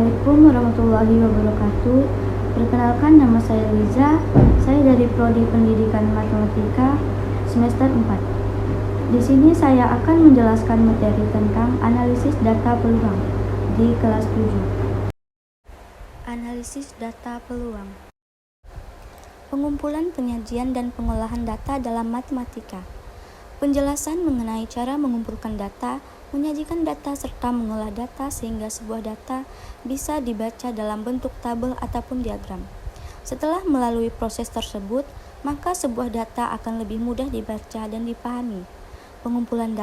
Assalamualaikum warahmatullahi wabarakatuh. Perkenalkan, nama saya Liza. Saya dari Prodi Pendidikan Matematika semester 4. Di sini saya akan menjelaskan materi tentang analisis data peluang di kelas 7. Analisis data peluang. Pengumpulan, penyajian, dan pengolahan data dalam matematika. Penjelasan mengenai cara mengumpulkan data, menyajikan data, serta mengolah data sehingga sebuah data bisa dibaca dalam bentuk tabel ataupun diagram. Setelah melalui proses tersebut, maka sebuah data akan lebih mudah dibaca dan dipahami. Pengumpulan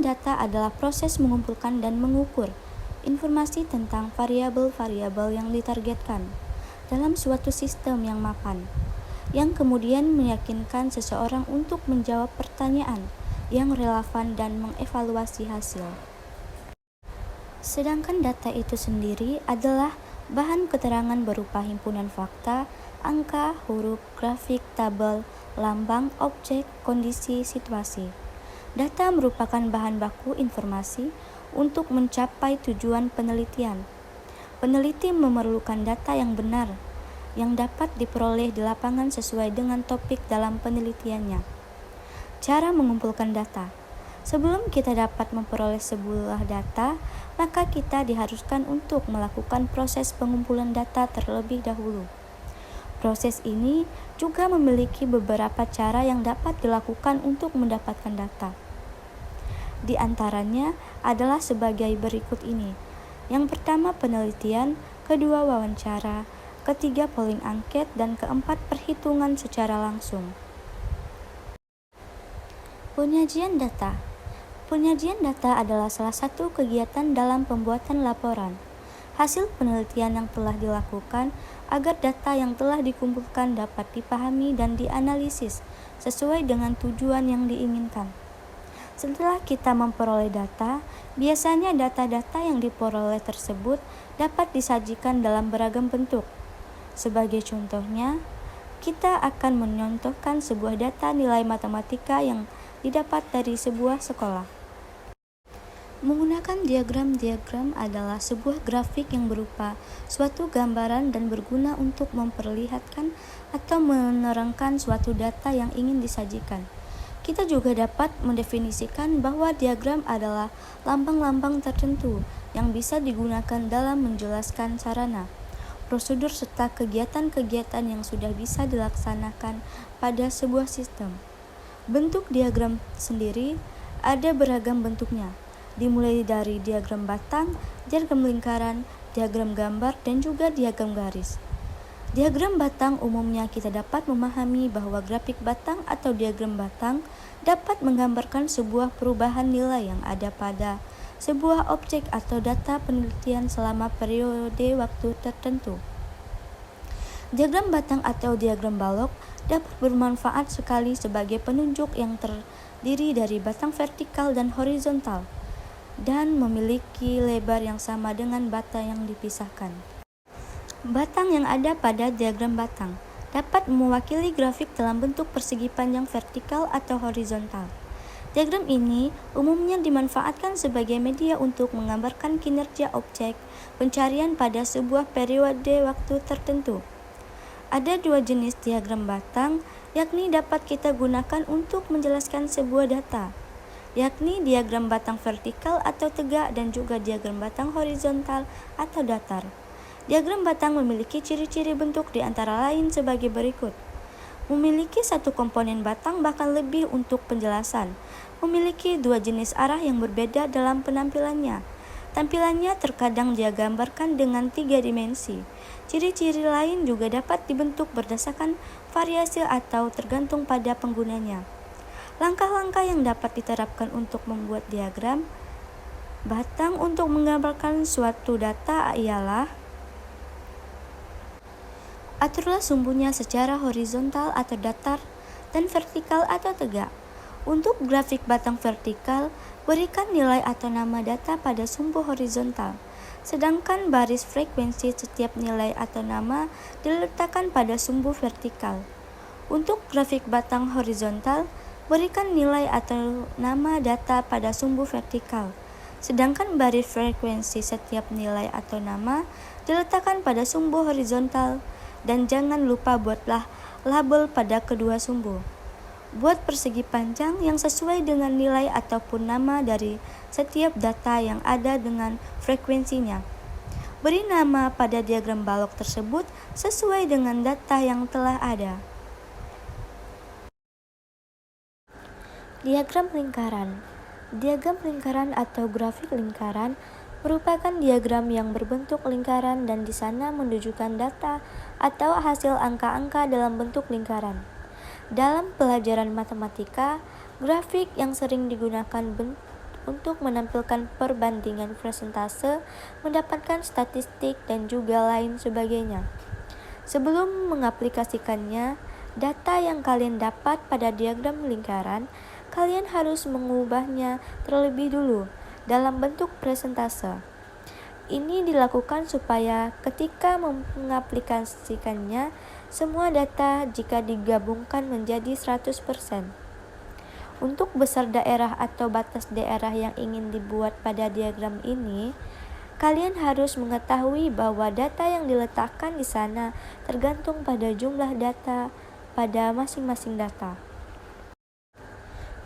data adalah proses mengumpulkan dan mengukur informasi tentang variabel-variabel yang ditargetkan dalam suatu sistem yang mapan, yang kemudian meyakinkan seseorang untuk menjawab pertanyaan yang relevan dan mengevaluasi hasil. Sedangkan data itu sendiri adalah bahan keterangan berupa himpunan fakta, angka, huruf, grafik, tabel, lambang, objek, kondisi, situasi. Data merupakan bahan baku informasi untuk mencapai tujuan penelitian. Peneliti memerlukan data yang benar, yang dapat diperoleh di lapangan sesuai dengan topik dalam penelitiannya. Cara mengumpulkan data. Sebelum kita dapat memperoleh sebuah data, maka kita diharuskan untuk melakukan proses pengumpulan data terlebih dahulu. Proses ini juga memiliki beberapa cara yang dapat dilakukan untuk mendapatkan data. Di antaranya adalah sebagai berikut ini. Yang pertama, penelitian, kedua, wawancara, ketiga, polling angket, dan keempat, perhitungan secara langsung. Penyajian data. Penyajian data adalah salah satu kegiatan dalam pembuatan laporan hasil penelitian yang telah dilakukan agar data yang telah dikumpulkan dapat dipahami dan dianalisis sesuai dengan tujuan yang diinginkan. Setelah kita memperoleh data, biasanya data-data yang diperoleh tersebut dapat disajikan dalam beragam bentuk. Sebagai contohnya, kita akan menyontohkan sebuah data nilai matematika yang didapat dari sebuah sekolah. Menggunakan diagram adalah sebuah grafik yang berupa suatu gambaran dan berguna untuk memperlihatkan atau menerangkan suatu data yang ingin disajikan. Kita juga dapat mendefinisikan bahwa diagram adalah lambang-lambang tertentu yang bisa digunakan dalam menjelaskan sarana, prosedur, serta kegiatan-kegiatan yang sudah bisa dilaksanakan pada sebuah sistem. Bentuk diagram sendiri ada beragam bentuknya, dimulai dari diagram batang, diagram lingkaran, diagram gambar, dan juga diagram garis. Diagram batang umumnya kita dapat memahami bahwa grafik batang atau diagram batang dapat menggambarkan sebuah perubahan nilai yang ada pada sebuah objek atau data penelitian selama periode waktu tertentu. Diagram batang atau diagram balok dapat bermanfaat sekali sebagai penunjuk yang terdiri dari batang vertikal dan horizontal dan memiliki lebar yang sama dengan batang yang dipisahkan. Batang yang ada pada diagram batang dapat mewakili grafik dalam bentuk persegi panjang vertikal atau horizontal. Diagram ini umumnya dimanfaatkan sebagai media untuk menggambarkan kinerja objek pencarian pada sebuah periode waktu tertentu. Ada dua jenis diagram batang, yakni dapat kita gunakan untuk menjelaskan sebuah data, yakni diagram batang vertikal atau tegak dan juga diagram batang horizontal atau datar. Diagram batang memiliki ciri-ciri bentuk di antara lain sebagai berikut. Memiliki satu komponen batang bahkan lebih untuk penjelasan. Memiliki dua jenis arah yang berbeda dalam penampilannya. Tampilannya terkadang dia gambarkan dengan 3 dimensi. Ciri-ciri lain juga dapat dibentuk berdasarkan variasi atau tergantung pada penggunanya. Langkah-langkah yang dapat diterapkan untuk membuat diagram batang untuk menggambarkan suatu data ialah: aturlah sumbunya secara horizontal atau datar dan vertikal atau tegak. Untuk grafik batang vertikal, berikan nilai atau nama data pada sumbu horizontal, sedangkan baris frekuensi setiap nilai atau nama diletakkan pada sumbu vertikal. Untuk grafik batang horizontal, berikan nilai atau nama data pada sumbu vertikal, Sedangkan baris frekuensi setiap nilai atau nama diletakkan pada sumbu horizontal, dan jangan lupa buatlah label pada kedua sumbu. Buat persegi panjang yang sesuai dengan nilai ataupun nama dari setiap data yang ada dengan frekuensinya. Beri nama pada diagram balok tersebut sesuai dengan data yang telah ada. Diagram lingkaran. Diagram lingkaran atau grafik lingkaran merupakan diagram yang berbentuk lingkaran dan di sana menunjukkan data atau hasil angka-angka dalam bentuk lingkaran. Dalam pelajaran matematika, grafik yang sering digunakan untuk menampilkan perbandingan persentase, mendapatkan statistik, dan juga lain sebagainya. Sebelum mengaplikasikannya, data yang kalian dapat pada diagram lingkaran, kalian harus mengubahnya terlebih dulu dalam bentuk persentase. Ini dilakukan supaya ketika mengaplikasikannya, semua data jika digabungkan menjadi 100%. Untuk besar daerah atau batas daerah yang ingin dibuat pada diagram ini, kalian harus mengetahui bahwa data yang diletakkan di sana tergantung pada jumlah data pada masing-masing data.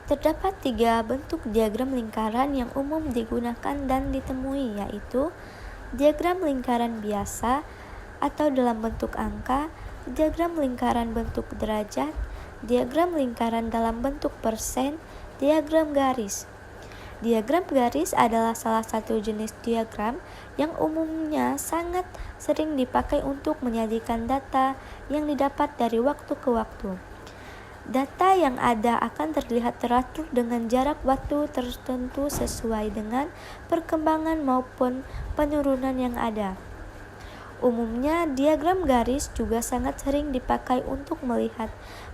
Terdapat 3 bentuk diagram lingkaran yang umum digunakan dan ditemui, yaitu diagram lingkaran biasa atau dalam bentuk angka, diagram lingkaran bentuk derajat, diagram lingkaran dalam bentuk persen, diagram garis. Diagram garis adalah salah satu jenis diagram yang umumnya sangat sering dipakai untuk menyajikan data yang didapat dari waktu ke waktu. Data yang ada akan terlihat teratur dengan jarak waktu tertentu sesuai dengan perkembangan maupun penurunan yang ada. Umumnya, diagram garis juga sangat sering dipakai untuk melihat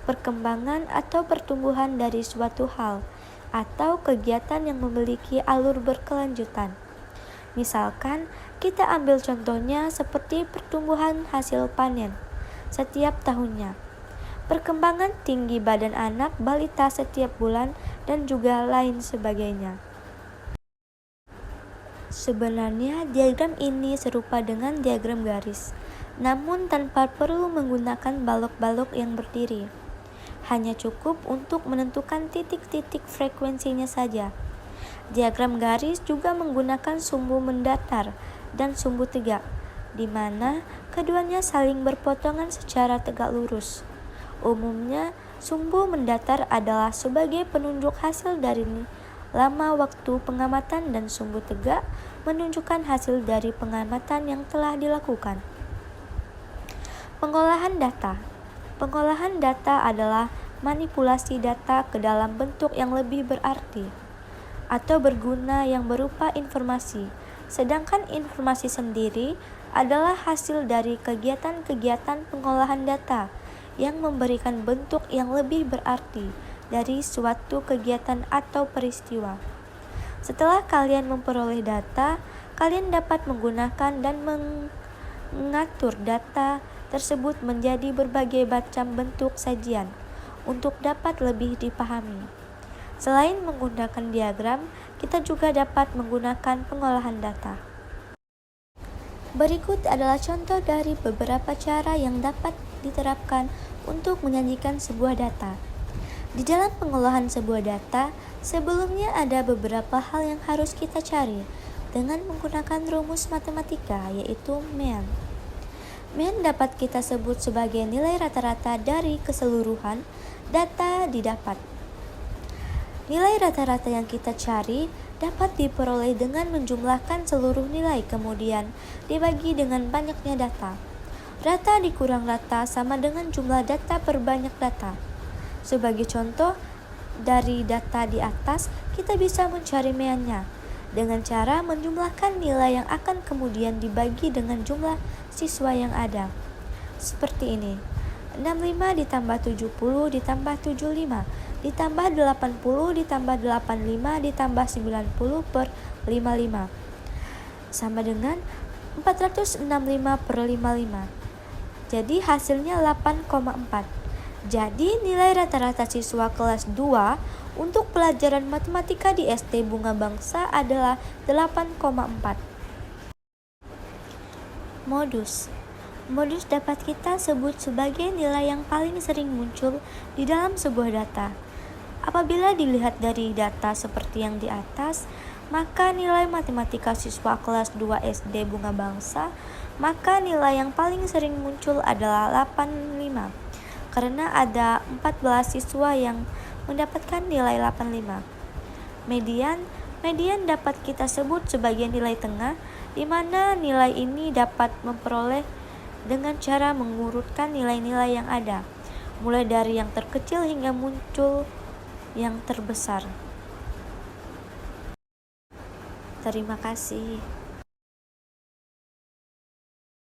perkembangan atau pertumbuhan dari suatu hal atau kegiatan yang memiliki alur berkelanjutan. Misalkan, kita ambil contohnya seperti pertumbuhan hasil panen setiap tahunnya, perkembangan tinggi badan anak balita setiap bulan, dan juga lain sebagainya. Sebenarnya diagram ini serupa dengan diagram garis, namun tanpa perlu menggunakan balok-balok yang berdiri. Hanya cukup untuk menentukan titik-titik frekuensinya saja. Diagram garis juga menggunakan sumbu mendatar dan sumbu tegak, di mana keduanya saling berpotongan secara tegak lurus. Umumnya, sumbu mendatar adalah sebagai penunjuk hasil dari lama waktu pengamatan dan sumbu tegak menunjukkan hasil dari pengamatan yang telah dilakukan. Pengolahan data. Pengolahan data adalah manipulasi data ke dalam bentuk yang lebih berarti atau berguna yang berupa informasi, sedangkan informasi sendiri adalah hasil dari kegiatan-kegiatan pengolahan data yang memberikan bentuk yang lebih berarti dari suatu kegiatan atau peristiwa. Setelah kalian memperoleh data, kalian dapat menggunakan dan mengatur data tersebut menjadi berbagai macam bentuk sajian untuk dapat lebih dipahami. Selain menggunakan diagram, kita juga dapat menggunakan pengolahan data. Berikut adalah contoh dari beberapa cara yang dapat diterapkan untuk menyajikan sebuah data. Di dalam pengolahan sebuah data, sebelumnya ada beberapa hal yang harus kita cari dengan menggunakan rumus matematika, yaitu mean. Mean dapat kita sebut sebagai nilai rata-rata dari keseluruhan data didapat. Nilai rata-rata yang kita cari dapat diperoleh dengan menjumlahkan seluruh nilai kemudian dibagi dengan banyaknya data. Rata dikurang rata sama dengan jumlah data per banyak data. Sebagai contoh, dari data di atas kita bisa mencari meannya dengan cara menjumlahkan nilai yang akan kemudian dibagi dengan jumlah siswa yang ada. Seperti ini, 65 ditambah 70 ditambah 75 ditambah 80 ditambah 85 ditambah 90 per 55 sama dengan 465 per 55. Jadi hasilnya 8,4. Jadi nilai rata-rata siswa kelas 2 untuk pelajaran matematika di SD Bunga Bangsa adalah 8,4. Modus dapat kita sebut sebagai nilai yang paling sering muncul di dalam sebuah data. Apabila dilihat dari data seperti yang di atas, maka nilai matematika siswa kelas 2 SD Bunga Bangsa, maka nilai yang paling sering muncul adalah 85. Karena ada 14 siswa yang mendapatkan nilai 85. Median dapat kita sebut sebagai nilai tengah, di mana nilai ini dapat memperoleh dengan cara mengurutkan nilai-nilai yang ada, mulai dari yang terkecil hingga muncul yang terbesar. Terima kasih.